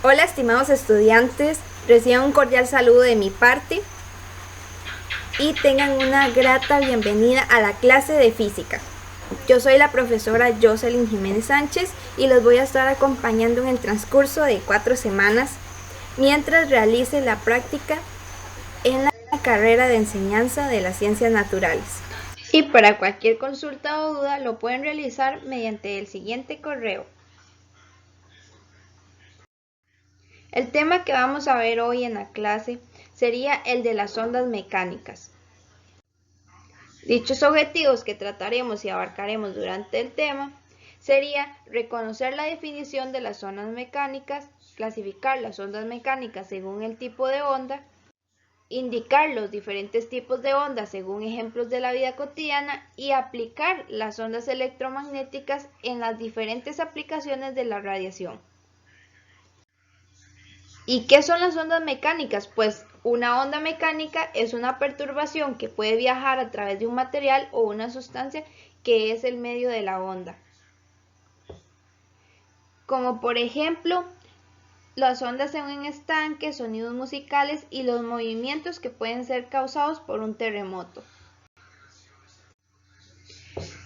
Hola estimados estudiantes, reciban un cordial saludo de mi parte y tengan una grata bienvenida a la clase de física. Yo soy la profesora Jocelyn Jiménez Sánchez y los voy a estar acompañando en el transcurso de 4 semanas mientras realice la práctica en la carrera de enseñanza de las ciencias naturales. Y para cualquier consulta o duda lo pueden realizar mediante el siguiente correo. El tema que vamos a ver hoy en la clase sería el de las ondas mecánicas. Dichos objetivos que trataremos y abarcaremos durante el tema sería reconocer la definición de las ondas mecánicas, clasificar las ondas mecánicas según el tipo de onda, indicar los diferentes tipos de ondas según ejemplos de la vida cotidiana y aplicar las ondas electromagnéticas en las diferentes aplicaciones de la radiación. ¿Y qué son las ondas mecánicas? Pues una onda mecánica es una perturbación que puede viajar a través de un material o una sustancia que es el medio de la onda. Como por ejemplo, las ondas en un estanque, sonidos musicales y los movimientos que pueden ser causados por un terremoto.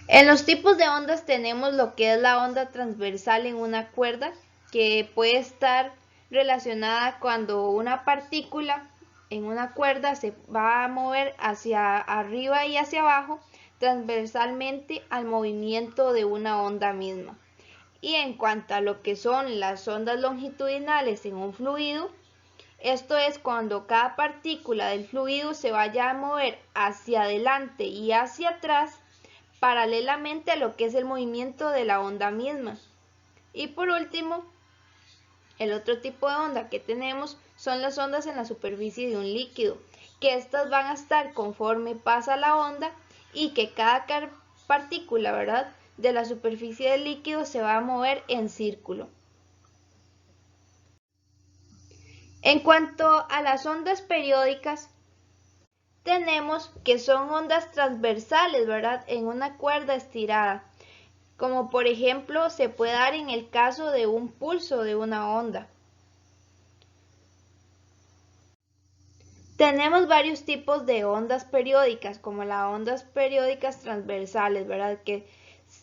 En los tipos de ondas tenemos lo que es la onda transversal en una cuerda, que puede estar relacionada cuando una partícula en una cuerda se va a mover hacia arriba y hacia abajo transversalmente al movimiento de una onda misma. Y en cuanto a lo que son las ondas longitudinales en un fluido, esto es cuando cada partícula del fluido se vaya a mover hacia adelante y hacia atrás paralelamente a lo que es el movimiento de la onda misma. Y por último, el otro tipo de onda que tenemos son las ondas en la superficie de un líquido, que estas van a estar conforme pasa la onda y que cada partícula, ¿verdad?, de la superficie del líquido se va a mover en círculo. En cuanto a las ondas periódicas, tenemos que son ondas transversales, ¿verdad?, en una cuerda estirada, como por ejemplo se puede dar en el caso de un pulso de una onda. Tenemos varios tipos de ondas periódicas, como las ondas periódicas transversales, ¿verdad? Que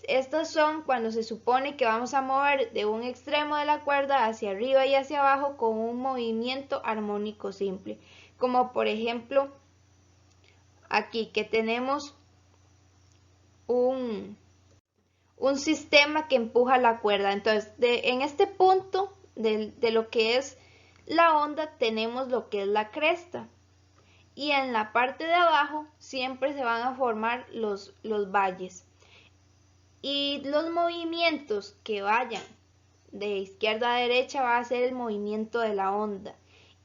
estas son cuando se supone que vamos a mover de un extremo de la cuerda hacia arriba y hacia abajo con un movimiento armónico simple, como por ejemplo aquí que tenemos un sistema que empuja la cuerda. Entonces, en este punto de lo que es la onda tenemos lo que es la cresta. Y en la parte de abajo siempre se van a formar los valles. Y los movimientos que vayan de izquierda a derecha va a ser el movimiento de la onda.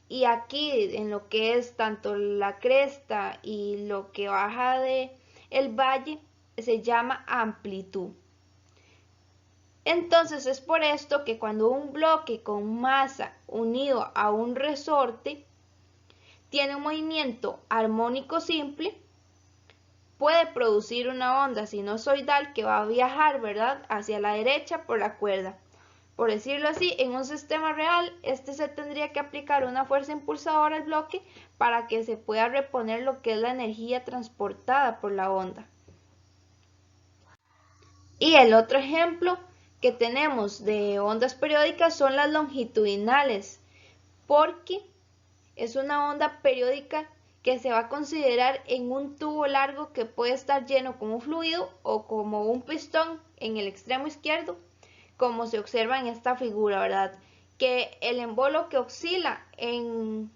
Y aquí en lo que es tanto la cresta y lo que baja de el valle se llama amplitud. Entonces es por esto que cuando un bloque con masa unido a un resorte tiene un movimiento armónico simple, puede producir una onda sinusoidal que va a viajar, ¿verdad?, hacia la derecha por la cuerda. Por decirlo así, en un sistema real, se tendría que aplicar una fuerza impulsadora al bloque para que se pueda reponer lo que es la energía transportada por la onda. Y el otro ejemplo que tenemos de ondas periódicas son las longitudinales, porque es una onda periódica que se va a considerar en un tubo largo que puede estar lleno como un fluido o como un pistón en el extremo izquierdo, como se observa en esta figura, ¿verdad? Que el embolo que oscila en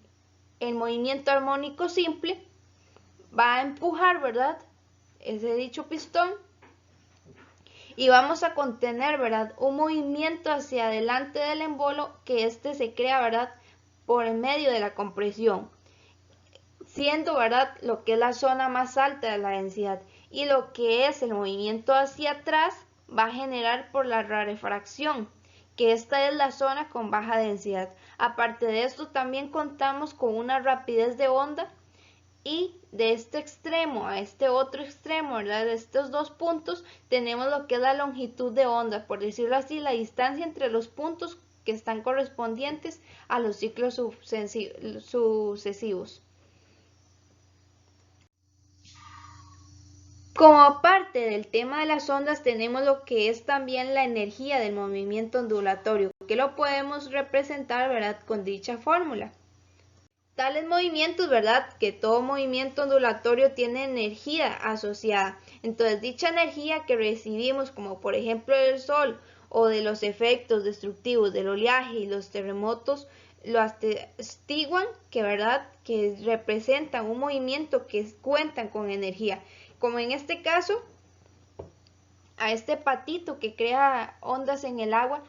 el movimiento armónico simple va a empujar, ¿verdad?, ese dicho pistón, y vamos a contener, ¿verdad?, un movimiento hacia adelante del embolo que se crea, ¿verdad?, por el medio de la compresión, siendo, ¿verdad?, lo que es la zona más alta de la densidad, y lo que es el movimiento hacia atrás va a generar por la rarefacción, que esta es la zona con baja densidad. Aparte de esto, también contamos con una rapidez de onda, y de este extremo a este otro extremo, ¿verdad?, de estos dos puntos, tenemos lo que es la longitud de onda, por decirlo así, la distancia entre los puntos que están correspondientes a los ciclos sucesivos. Como parte del tema de las ondas tenemos lo que es también la energía del movimiento ondulatorio, que lo podemos representar, ¿verdad?, con dicha fórmula. Tales movimientos, ¿verdad?, que todo movimiento ondulatorio tiene energía asociada. Entonces, dicha energía que recibimos, como por ejemplo del Sol o de los efectos destructivos del oleaje y los terremotos, lo atestiguan que, ¿verdad?, que representan un movimiento que cuentan con energía. Como en este caso, a este patito que crea ondas en el agua,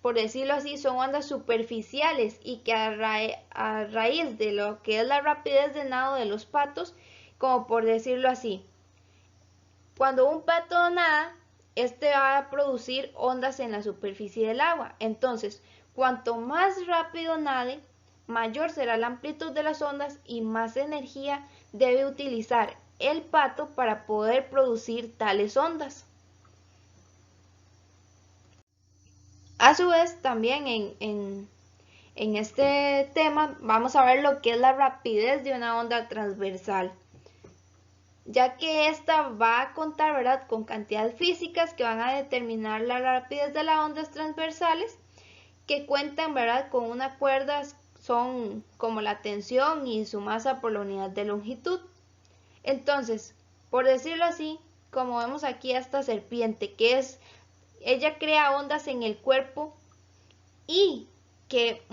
por decirlo así, son ondas superficiales y que a raíz de lo que es la rapidez de nado de los patos, como por decirlo así, cuando un pato nada, este va a producir ondas en la superficie del agua. Entonces, cuanto más rápido nade, mayor será la amplitud de las ondas y más energía debe utilizar el pato para poder producir tales ondas. A su vez, también en este tema vamos a ver lo que es la rapidez de una onda transversal, ya que esta va a contar, ¿verdad?, con cantidades físicas que van a determinar la rapidez de las ondas transversales, que cuentan, ¿verdad?, con una cuerda, son como la tensión y su masa por la unidad de longitud. Entonces, por decirlo así, como vemos aquí a esta serpiente, ella crea ondas en el cuerpo y que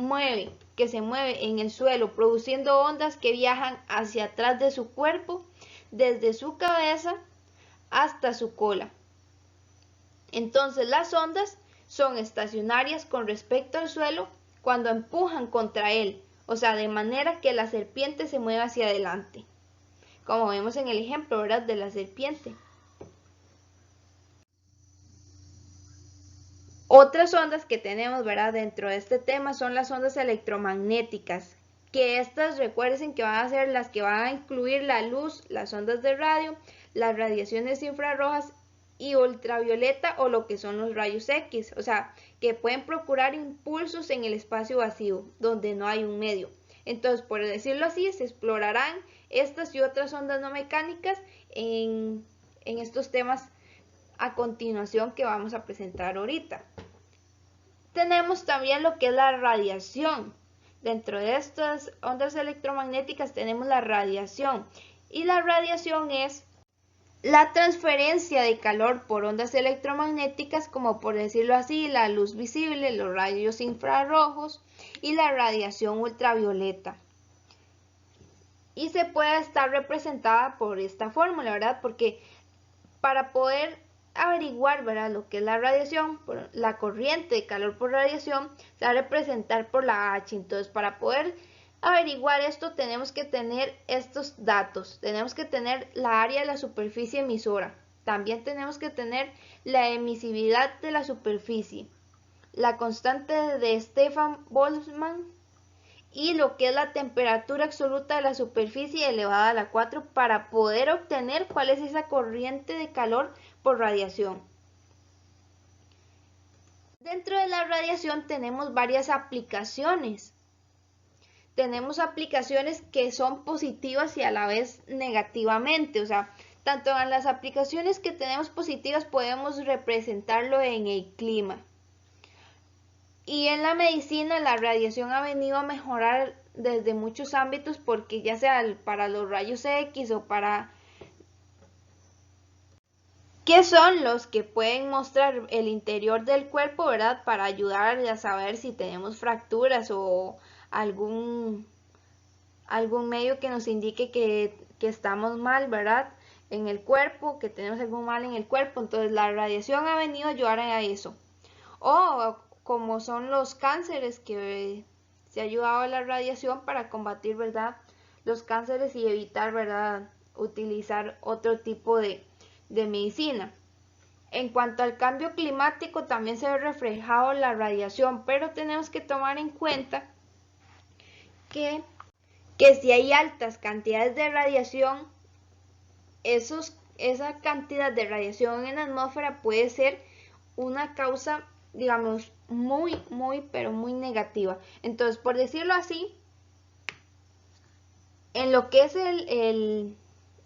se mueve en el suelo, produciendo ondas que viajan hacia atrás de su cuerpo, desde su cabeza hasta su cola. Entonces, las ondas son estacionarias con respecto al suelo cuando empujan contra él, o sea, de manera que la serpiente se mueve hacia adelante, como vemos en el ejemplo, ¿verdad?, de la serpiente. Otras ondas que tenemos, ¿verdad?, dentro de este tema son las ondas electromagnéticas, que estas, recuerden que van a ser las que van a incluir la luz, las ondas de radio, las radiaciones infrarrojas y ultravioleta, o lo que son los rayos X, o sea, que pueden procurar impulsos en el espacio vacío, donde no hay un medio. Entonces, por decirlo así, se explorarán estas y otras ondas no mecánicas en estos temas a continuación que vamos a presentar ahorita. Tenemos también lo que es la radiación. Dentro de estas ondas electromagnéticas tenemos la radiación, y la radiación es la transferencia de calor por ondas electromagnéticas, como por decirlo así, la luz visible, los rayos infrarrojos y la radiación ultravioleta. Y se puede estar representada por esta fórmula, ¿verdad? Porque para poder averiguar, ¿verdad?, lo que es la radiación, la corriente de calor por radiación, se va a representar por la H. Entonces, para poder averiguar esto, tenemos que tener estos datos. Tenemos que tener la área de la superficie emisora. También tenemos que tener la emisividad de la superficie, la constante de Stefan Boltzmann y lo que es la temperatura absoluta de la superficie elevada a la 4 para poder obtener cuál es esa corriente de calor por radiación. Dentro de la radiación tenemos varias aplicaciones. Tenemos aplicaciones que son positivas y a la vez negativamente, o sea, tanto en las aplicaciones que tenemos positivas podemos representarlo en el clima. Y en la medicina la radiación ha venido a mejorar desde muchos ámbitos, porque ya sea para los rayos X o para que son los que pueden mostrar el interior del cuerpo, ¿verdad?, para ayudar a saber si tenemos fracturas o algún medio que nos indique que estamos mal, ¿verdad?, en el cuerpo, que tenemos algún mal en el cuerpo. Entonces la radiación ha venido a ayudar a eso. O como son los cánceres, que se ha ayudado a la radiación para combatir, ¿verdad?, los cánceres y evitar, ¿verdad?, utilizar otro tipo de medicina. En cuanto al cambio climático, también se ve reflejado la radiación, pero tenemos que tomar en cuenta que si hay altas cantidades de radiación, esa cantidad de radiación en la atmósfera puede ser una causa, digamos, pero muy negativa. Entonces, por decirlo así, en lo que es en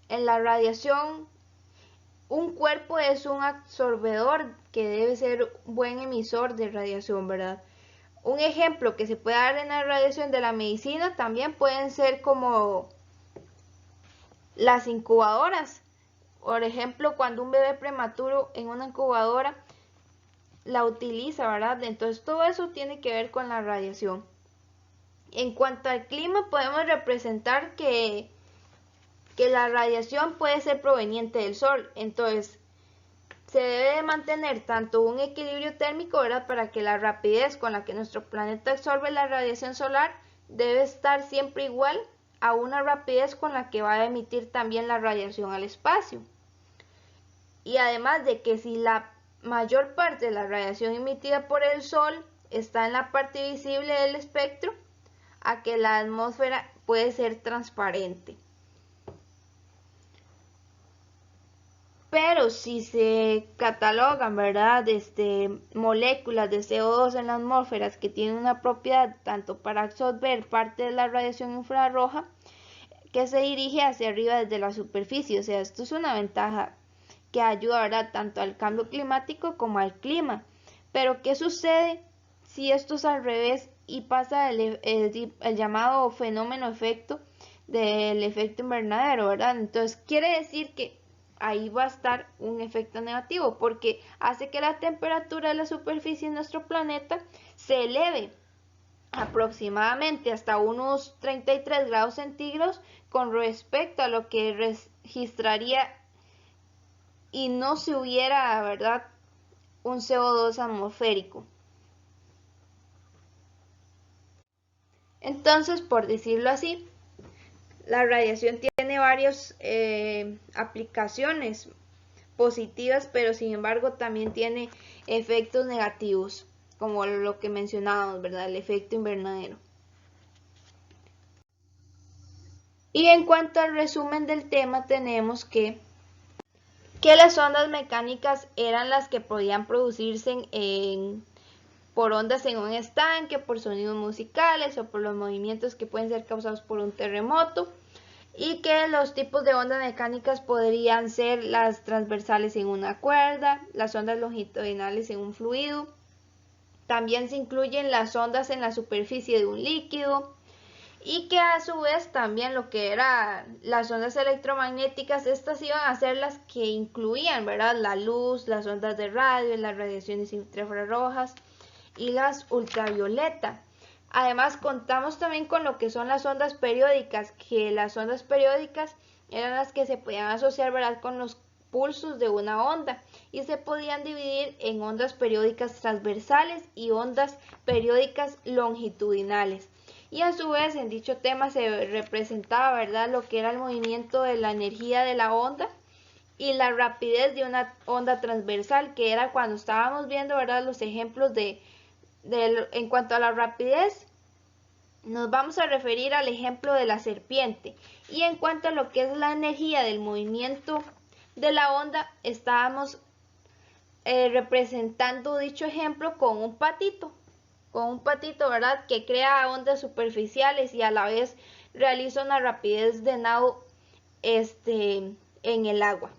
la radiación, un cuerpo es un absorbedor que debe ser un buen emisor de radiación, ¿verdad? Un ejemplo que se puede dar en la radiación de la medicina también pueden ser como las incubadoras. Por ejemplo, cuando un bebé prematuro en una incubadora la utiliza, ¿verdad? Entonces todo eso tiene que ver con la radiación. En cuanto al clima, podemos representar que la radiación puede ser proveniente del sol. Entonces, se debe de mantener tanto un equilibrio térmico, ¿verdad? Para que la rapidez con la que nuestro planeta absorbe la radiación solar debe estar siempre igual a una rapidez con la que va a emitir también la radiación al espacio. Y además de que si la mayor parte de la radiación emitida por el Sol está en la parte visible del espectro, a que la atmósfera puede ser transparente. Pero si se catalogan, ¿verdad?, moléculas de CO2 en la atmósfera que tienen una propiedad tanto para absorber parte de la radiación infrarroja que se dirige hacia arriba desde la superficie. O sea, esto es una ventaja que ayuda, ¿verdad?, tanto al cambio climático como al clima. Pero ¿qué sucede si esto es al revés y pasa el llamado fenómeno efecto del efecto invernadero, ¿verdad? Entonces quiere decir que ahí va a estar un efecto negativo porque hace que la temperatura de la superficie de nuestro planeta se eleve aproximadamente hasta unos 33 grados centígrados con respecto a lo que registraría y no se hubiera, ¿verdad?, un CO2 atmosférico. Entonces, por decirlo así, la radiación tiene varias aplicaciones positivas, pero sin embargo también tiene efectos negativos, como lo que mencionábamos, ¿verdad?, el efecto invernadero. Y en cuanto al resumen del tema, tenemos que las ondas mecánicas eran las que podían producirse por ondas en un estanque, por sonidos musicales o por los movimientos que pueden ser causados por un terremoto, y que los tipos de ondas mecánicas podrían ser las transversales en una cuerda, las ondas longitudinales en un fluido. También se incluyen las ondas en la superficie de un líquido, y que a su vez también lo que eran las ondas electromagnéticas, estas iban a ser las que incluían, ¿verdad?, la luz, las ondas de radio, las radiaciones infrarrojas y las ultravioleta. Además contamos también con lo que son las ondas periódicas, que las ondas periódicas eran las que se podían asociar, ¿verdad?, con los pulsos de una onda y se podían dividir en ondas periódicas transversales y ondas periódicas longitudinales. Y a su vez en dicho tema se representaba, ¿verdad?, lo que era el movimiento de la energía de la onda y la rapidez de una onda transversal, que era cuando estábamos viendo, ¿verdad?, los ejemplos en cuanto a la rapidez, nos vamos a referir al ejemplo de la serpiente. Y en cuanto a lo que es la energía del movimiento de la onda, estábamos representando dicho ejemplo con un patito, ¿verdad?, que crea ondas superficiales y a la vez realiza una rapidez de nado en el agua.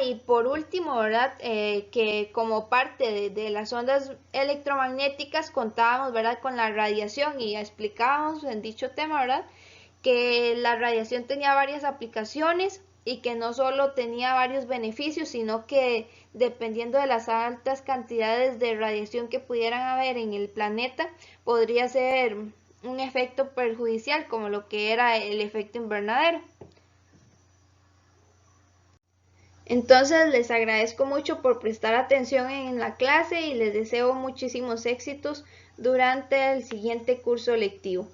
Y por último, ¿verdad?, que como parte de las ondas electromagnéticas contábamos, ¿verdad?, con la radiación, y explicábamos en dicho tema, ¿verdad?, que la radiación tenía varias aplicaciones y que no solo tenía varios beneficios, sino que dependiendo de las altas cantidades de radiación que pudieran haber en el planeta, podría ser un efecto perjudicial, como lo que era el efecto invernadero. Entonces les agradezco mucho por prestar atención en la clase y les deseo muchísimos éxitos durante el siguiente curso lectivo.